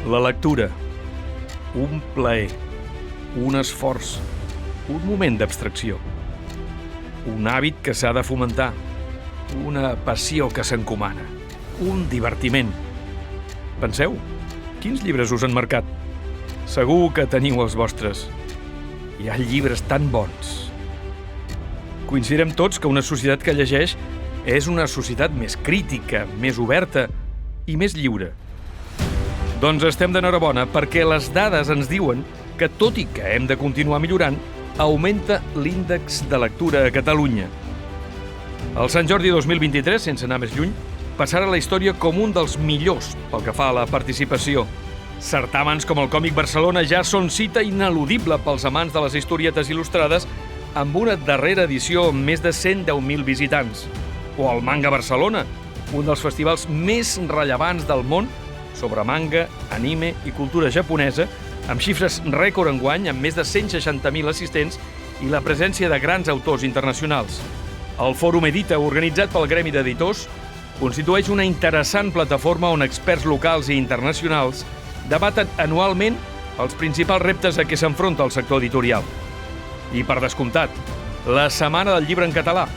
La lectura, un plaer, un esforç, un moment d'abstracció, un hàbit que s'ha de fomentar, una passió que s'encomana, un divertiment. Penseu, quins llibres us han marcat? Segur que teniu els vostres. Hi ha llibres tan bons. Coincidirem tots que una societat que llegeix és una societat més crítica, més oberta i més lliure. Doncs estem d'enhorabona perquè les dades ens diuen que, tot i que hem de continuar millorant, augmenta l'índex de lectura a Catalunya. El Sant Jordi 2023, sense anar més lluny, passarà a la història com un dels millors pel que fa a la participació. Certàmens com el Còmic Barcelona ja són cita ineludible pels amants de les historietes il·lustrades, amb una darrera edició amb més de 110.000 visitants. O el Manga Barcelona, un dels festivals més rellevants del món sobre manga, anime i cultura japonesa, amb xifres rècord enguany, amb més de 160.000 assistents i la presència de grans autors internacionals. El Fòrum Edita, organitzat pel Gremi d'Editors, constitueix una interessant plataforma on experts locals i internacionals debaten anualment els principals reptes a què s'enfronta el sector editorial. I, per descomptat, la Setmana del Llibre en Català,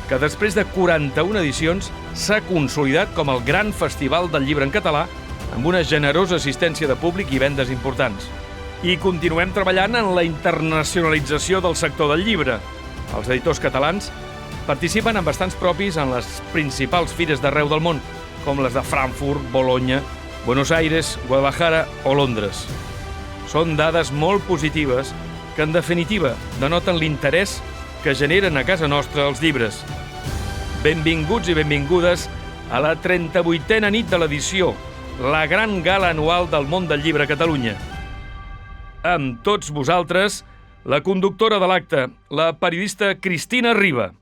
que després de 41 edicions s'ha consolidat com el gran festival del llibre en català, amb una generosa assistència de públic i vendes importants. I continuem treballant en la internacionalització del sector del llibre. Els editors catalans participen amb bastants propis en les principals fires d'arreu del món, com les de Frankfurt, Bologna, Buenos Aires, Guadalajara o Londres. Són dades molt positives que, en definitiva, denoten l'interès que generen a casa nostra els llibres. Benvinguts i benvingudes a la 38a nit de l'edició, la gran gala anual del món del llibre a Catalunya. Amb tots vosaltres, la conductora de l'acte, la periodista Cristina Riba.